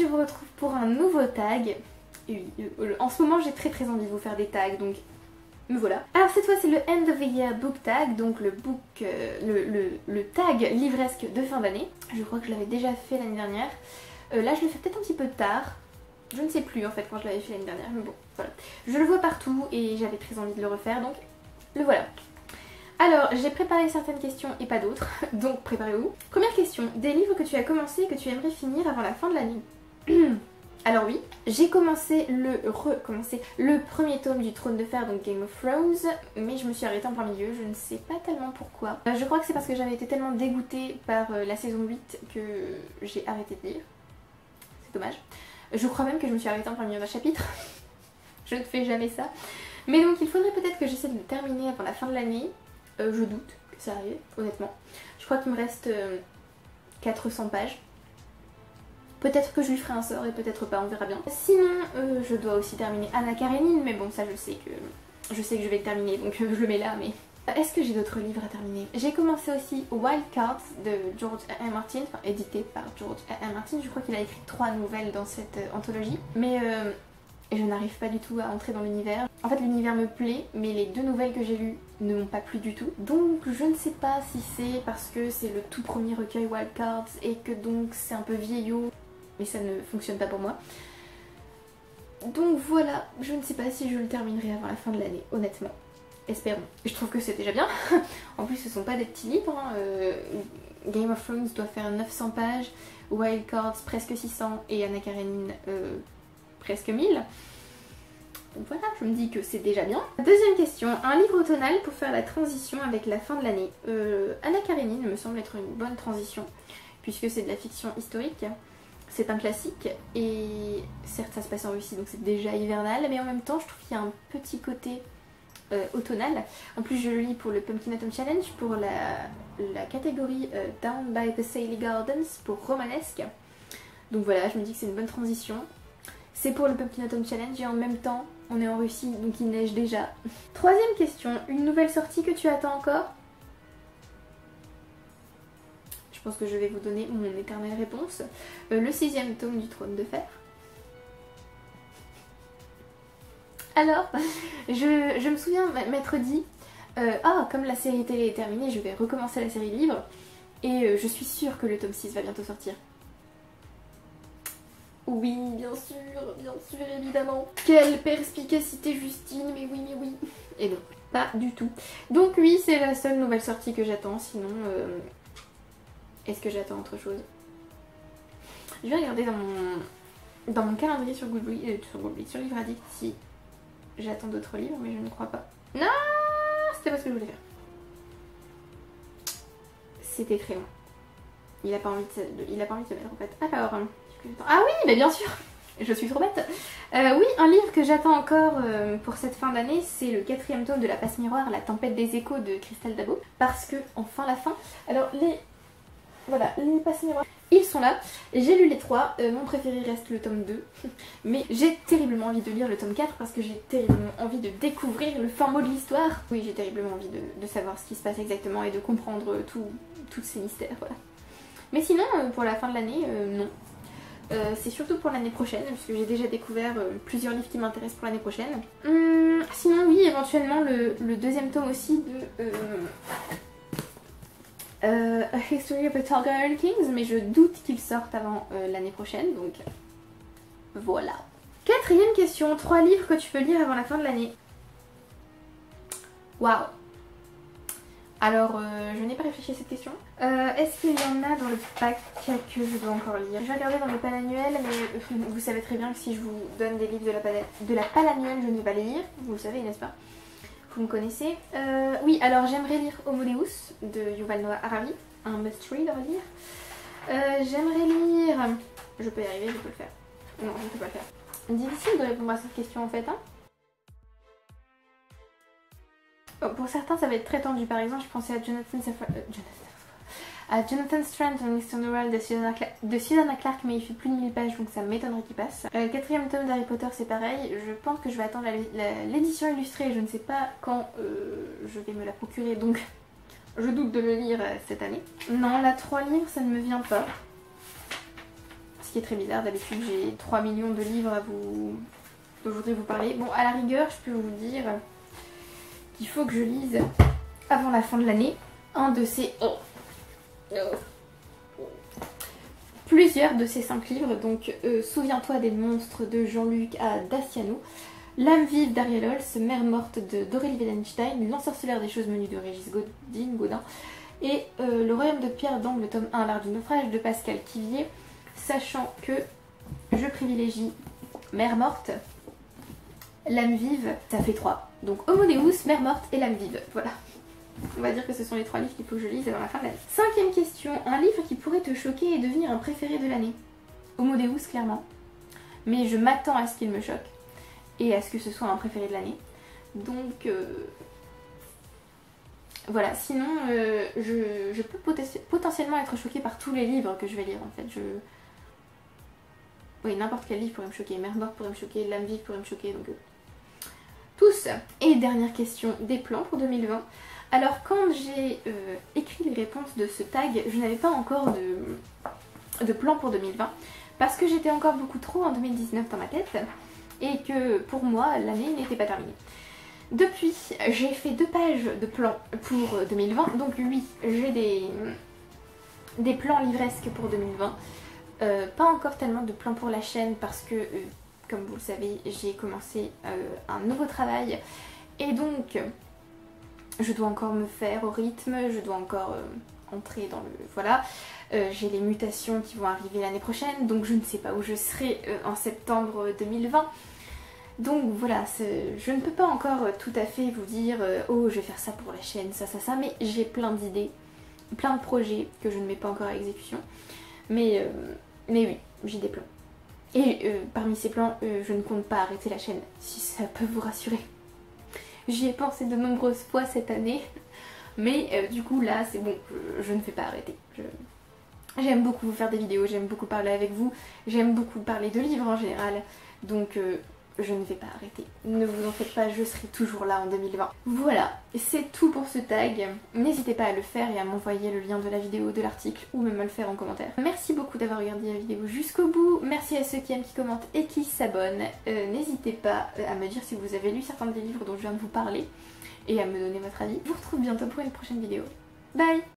je vous retrouve pour un nouveau tag. Et oui, en ce moment j'ai très envie de vous faire des tags, donc me voilà. Alors cette fois c'est le End of the Year Book Tag, donc le book, le tag livresque de fin d'année. Je crois que je l'avais déjà fait l'année dernière. Là je le fais peut-être un petit peu tard. Je ne sais plus en fait quand je l'avais fait l'année dernière, mais bon, voilà. Je le vois partout et j'avais très envie de le refaire, donc le voilà. Alors, j'ai préparé certaines questions et pas d'autres, donc préparez-vous. Première question, des livres que tu as commencé et que tu aimerais finir avant la fin de l'année. Alors oui, j'ai recommencé le premier tome du Trône de Fer, donc Game of Thrones, mais je me suis arrêtée en plein milieu, je ne sais pas tellement pourquoi. Je crois que c'est parce que j'avais été tellement dégoûtée par la saison 8 que j'ai arrêté de lire. C'est dommage. Je crois même que je me suis arrêtée en plein milieu d'un chapitre. Je ne fais jamais ça. Mais donc il faudrait peut-être que j'essaie de le terminer avant la fin de l'année. Je doute que ça arrive, honnêtement. Je crois qu'il me reste 400 pages. Peut-être que je lui ferai un sort et peut-être pas, on verra bien. Sinon, je dois aussi terminer Anna Karenine, mais bon, ça je sais que je vais le terminer, donc je le mets là, mais... Est-ce que j'ai d'autres livres à terminer? J'ai commencé aussi Wild Cards de George R. R. Martin, enfin édité par George R. R. Martin. Je crois qu'il a écrit 3 nouvelles dans cette anthologie, mais je n'arrive pas du tout à entrer dans l'univers. En fait, l'univers me plaît, mais les 2 nouvelles que j'ai lues ne m'ont pas plu du tout. Donc je ne sais pas si c'est parce que c'est le tout premier recueil Wild Cards et que donc c'est un peu vieillot, mais ça ne fonctionne pas pour moi. Donc voilà, je ne sais pas si je le terminerai avant la fin de l'année, honnêtement. Espérons. Je trouve que c'est déjà bien. En plus, ce sont pas des petits livres. Hein. Game of Thrones doit faire 900 pages, Wild Cards presque 600 et Anna Karenine presque 1000. Donc voilà, je me dis que c'est déjà bien. Deuxième question, un livre automnal pour faire la transition avec la fin de l'année. Anna Karenine me semble être une bonne transition puisque c'est de la fiction historique. C'est un classique et certes ça se passe en Russie donc c'est déjà hivernal, mais en même temps je trouve qu'il y a un petit côté automnal. En plus je le lis pour le Pumpkin Autumn Challenge, pour la catégorie Down by the Saley Gardens pour romanesque. Donc voilà, je me dis que c'est une bonne transition. C'est pour le Pumpkin Autumn Challenge et en même temps on est en Russie donc il neige déjà. Troisième question, une nouvelle sortie que tu attends encore? Je pense que je vais vous donner mon éternelle réponse. Le 6e tome du Trône de Fer. Alors, je me souviens m'être dit ah, comme la série télé est terminée, je vais recommencer la série livre. Et je suis sûre que le tome 6 va bientôt sortir. Oui, bien sûr, évidemment. Quelle perspicacité Justine, mais oui. Et non, pas du tout. Donc oui, c'est la seule nouvelle sortie que j'attends, sinon... Est-ce que j'attends autre chose? Je vais regarder dans mon calendrier sur Goodreads, sur Livre Addict si j'attends d'autres livres, mais je ne crois pas. Non, c'était pas ce que je voulais faire. C'était très long. Il a pas envie de se mettre en fait. Alors, ah oui, mais bien sûr, je suis trop bête. Oui, un livre que j'attends encore pour cette fin d'année, c'est le 4e tome de La Passe Miroir, La Tempête des Échos de Christelle Dabo. Parce que, enfin la fin, alors voilà, les passes miroirs, ils sont là. J'ai lu les 3, mon préféré reste le tome 2. Mais j'ai terriblement envie de lire le tome 4 parce que j'ai terriblement envie de découvrir le fin mot de l'histoire. Oui, j'ai terriblement envie de savoir ce qui se passe exactement et de comprendre tous ces mystères, voilà. Mais sinon, pour la fin de l'année, non. C'est surtout pour l'année prochaine, puisque j'ai déjà découvert plusieurs livres qui m'intéressent pour l'année prochaine. Sinon, oui, éventuellement, le 2e tome aussi de... A History of the Targaryen Kings, mais je doute qu'il sorte avant l'année prochaine, donc voilà. 4e question, 3 livres que tu peux lire avant la fin de l'année. Waouh. Alors, je n'ai pas réfléchi à cette question. Est-ce qu'il y en a dans le pack que je dois encore lire? Je vais regarder dans mes pales annuelles, mais vous savez très bien que si je vous donne des livres de la palle annuelle, je ne vais pas les lire. Vous le savez, n'est-ce pas? Vous me connaissez. Oui, alors j'aimerais lire Homo Deus de Yuval Noah Harari, un must-read on va dire. J'aimerais lire... Je peux y arriver, je peux le faire. Non, je ne peux pas le faire. Difficile de répondre à cette question en fait, hein. Oh, pour certains ça va être très tendu, par exemple je pensais à Jonathan Strange and Mr. Norrell de Susanna Clark, mais il fait plus de 1000 pages donc ça m'étonnerait qu'il passe. Le 4e tome d'Harry Potter c'est pareil, je pense que je vais attendre l'édition illustrée, je ne sais pas quand je vais me la procurer donc je doute de le lire cette année. Non, là 3 livres ça ne me vient pas. Parce qui est très bizarre. D'habitude j'ai 3 millions de livres dont je voudrais vous parler. Bon, à la rigueur, je peux vous dire qu'il faut que je lise avant la fin de l'année un de ces... plusieurs de ces 5 livres. Donc Souviens-toi des monstres de Jean-Luc à Daciano, L'âme vive d'Ariel Holz, Mère morte de d'Aurélie Wellenstein, L'ensorceleur des choses menues de Régis Gaudin et Le royaume de pierre d'Angle, tome 1, L'art du naufrage de Pascal Quivier, sachant que je privilégie Mère morte, L'âme vive, ça fait 3. Donc Homo Deus, Mère morte et L'âme vive. Voilà. On va dire que ce sont les 3 livres qu'il faut que je lise avant la fin de l'année. 5e question. Un livre qui pourrait te choquer et devenir un préféré de l'année. Homo Deus, clairement. Mais je m'attends à ce qu'il me choque. Et à ce que ce soit un préféré de l'année. Donc... voilà. Sinon, je peux potentiellement être choquée par tous les livres que je vais lire, en fait. Oui, n'importe quel livre pourrait me choquer. Mère morte pourrait me choquer. L'âme vive pourrait me choquer. Donc... tous. Et dernière question. Des plans pour 2020. Alors quand j'ai écrit les réponses de ce tag, je n'avais pas encore de plan pour 2020 parce que j'étais encore beaucoup trop en 2019 dans ma tête et que pour moi l'année n'était pas terminée. Depuis, j'ai fait 2 pages de plans pour 2020, donc oui, j'ai des plans livresques pour 2020. Pas encore tellement de plans pour la chaîne parce que, comme vous le savez, j'ai commencé un nouveau travail et donc... je dois encore me faire au rythme, je dois encore entrer dans le... voilà. J'ai les mutations qui vont arriver l'année prochaine, donc je ne sais pas où je serai en septembre 2020. Donc voilà, je ne peux pas encore tout à fait vous dire oh je vais faire ça pour la chaîne, ça, mais j'ai plein d'idées, plein de projets que je ne mets pas encore à exécution. Mais oui, j'ai des plans. Et parmi ces plans, je ne compte pas arrêter la chaîne, si ça peut vous rassurer. J'y ai pensé de nombreuses fois cette année, mais du coup là c'est bon, je ne vais pas arrêter. J'aime beaucoup faire des vidéos, j'aime beaucoup parler avec vous, j'aime beaucoup parler de livres en général, donc je ne vais pas arrêter. Ne vous en faites pas, je serai toujours là en 2020. Voilà, c'est tout pour ce tag. N'hésitez pas à le faire et à m'envoyer le lien de la vidéo, de l'article ou même à le faire en commentaire. Merci beaucoup d'avoir regardé la vidéo jusqu'au bout. Merci à ceux qui aiment, qui commentent et qui s'abonnent. N'hésitez pas à me dire si vous avez lu certains des livres dont je viens de vous parler et à me donner votre avis. Je vous retrouve bientôt pour une prochaine vidéo. Bye!